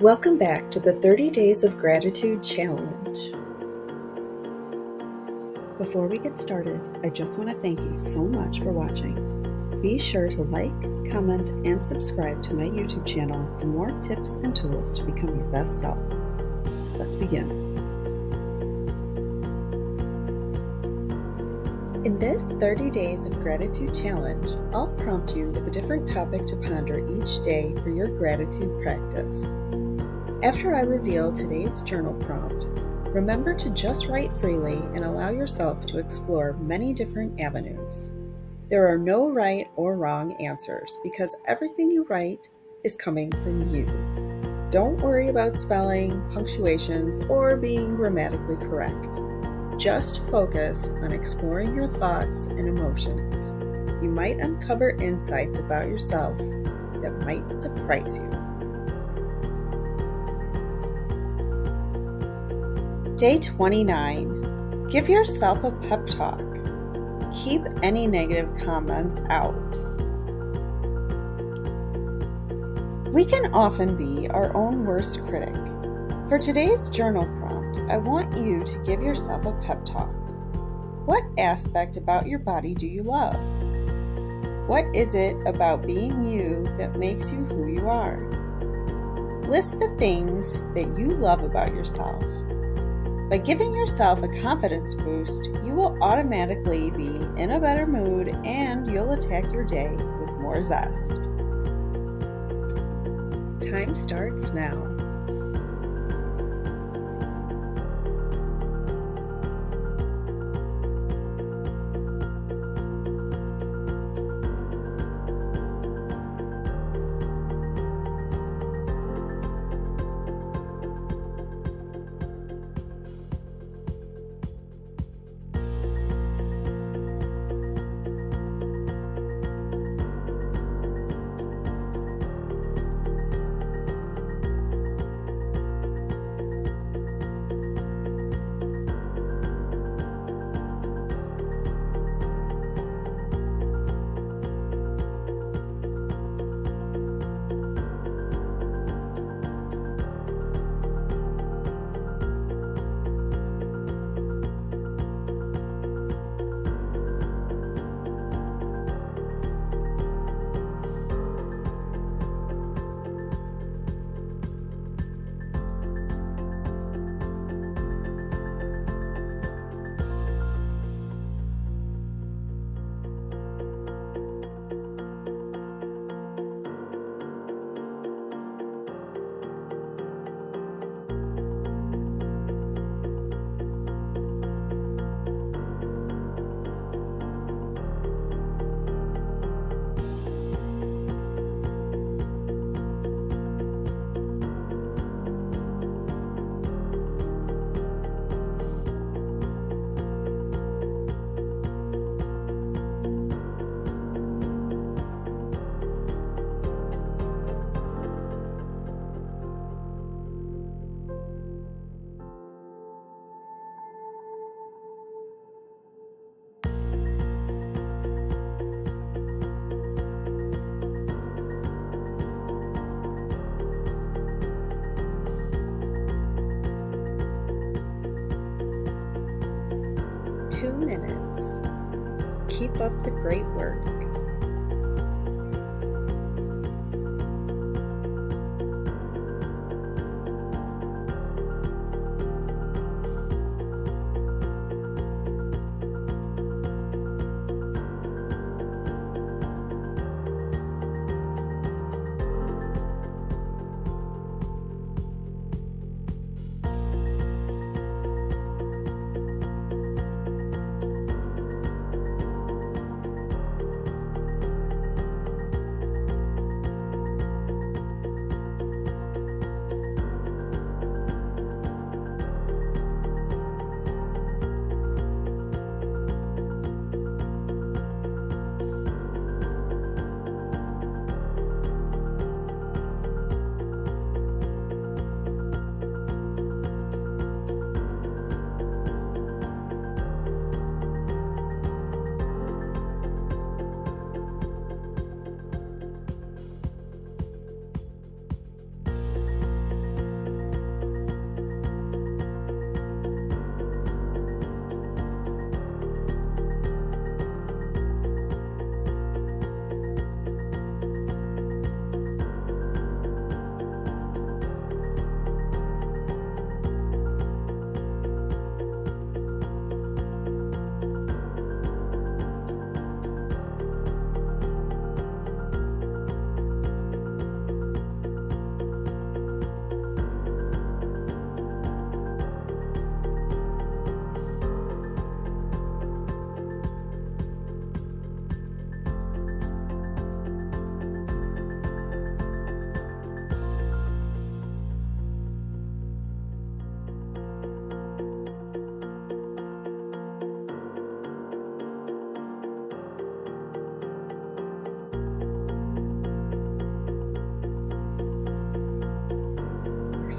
Welcome back to the 30 Days of Gratitude Challenge. Before we get started, I just want to thank you so much for watching. Be sure to like, comment, and subscribe to my YouTube channel for more tips and tools to become your best self. Let's begin. In this 30 Days of Gratitude Challenge, I'll prompt you with a different topic to ponder each day for your gratitude practice. After I reveal today's journal prompt, remember to just write freely and allow yourself to explore many different avenues. There are no right or wrong answers because everything you write is coming from you. Don't worry about spelling, punctuations, or being grammatically correct. Just focus on exploring your thoughts and emotions. You might uncover insights about yourself that might surprise you. Day 29. Give yourself a pep talk. Keep any negative comments out. We can often be our own worst critic. For today's journal prompt, I want you to give yourself a pep talk. What aspect about your body do you love? What is it about being you that makes you who you are? List the things that you love about yourself. By giving yourself a confidence boost, you will automatically be in a better mood and you'll attack your day with more zest. Time starts now. Minutes. Keep up the great work.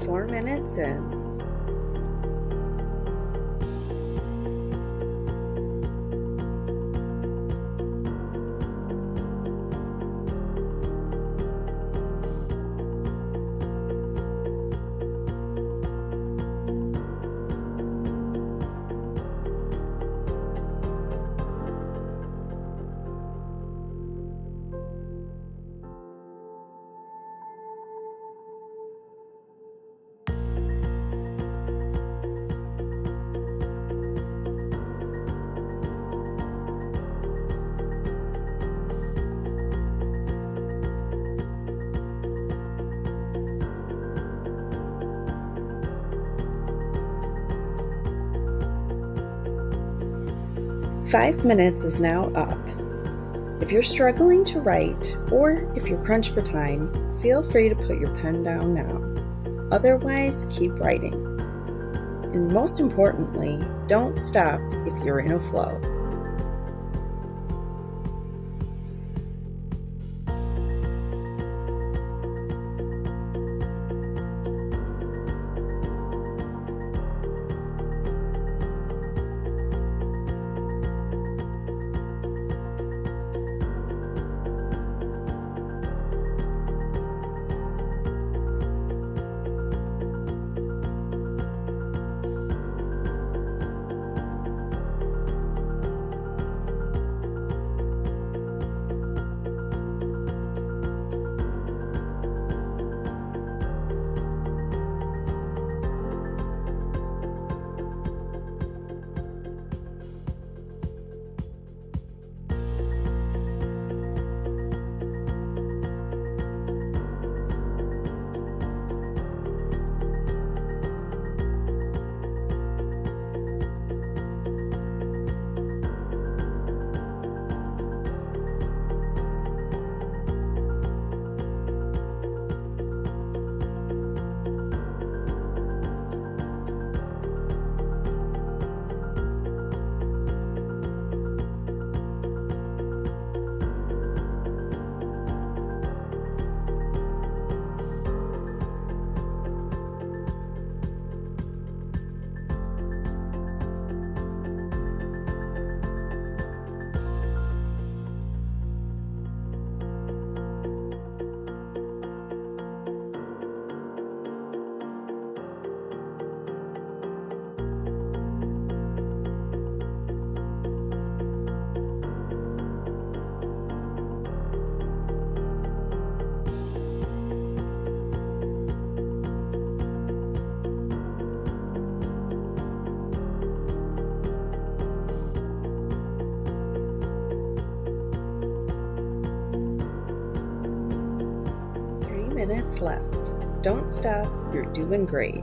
4 minutes in. Five minutes is now up. If you're struggling to write, or if you're crunched for time, feel free to put your pen down now. Otherwise, keep writing. And most importantly, don't stop if you're in a flow. Minutes left. Don't stop, you're doing great.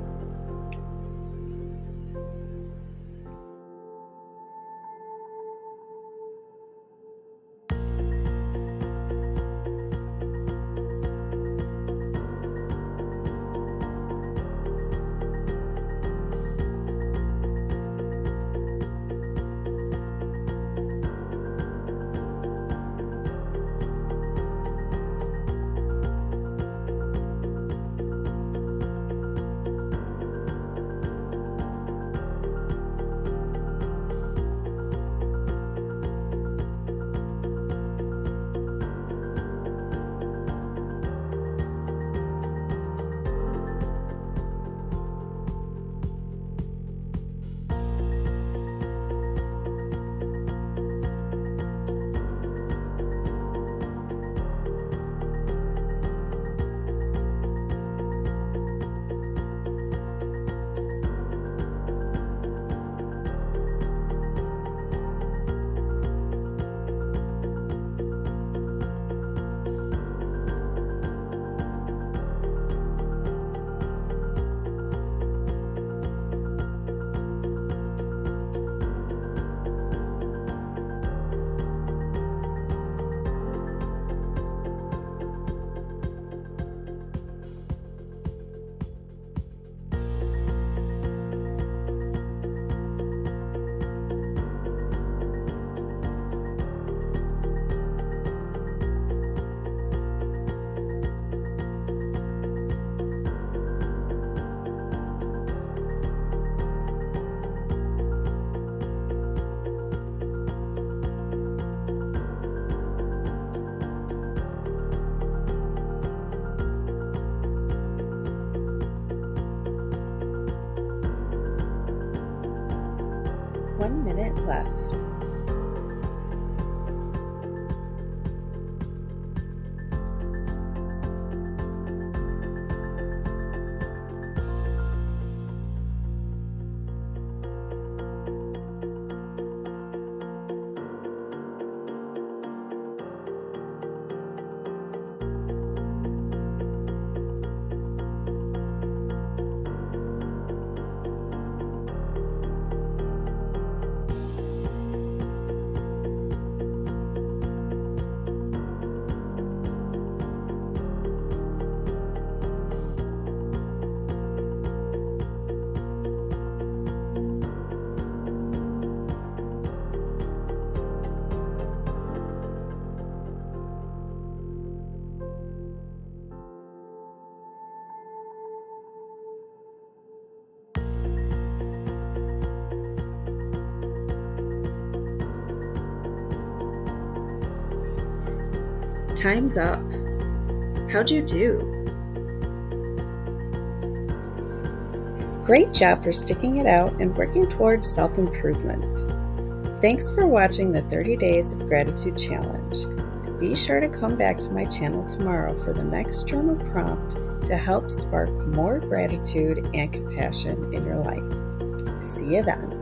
1 minute left. Time's up. How'd you do? Great job for sticking it out and working towards self-improvement. Thanks for watching the 30 Days of Gratitude Challenge. Be sure to come back to my channel tomorrow for the next journal prompt to help spark more gratitude and compassion in your life. See you then.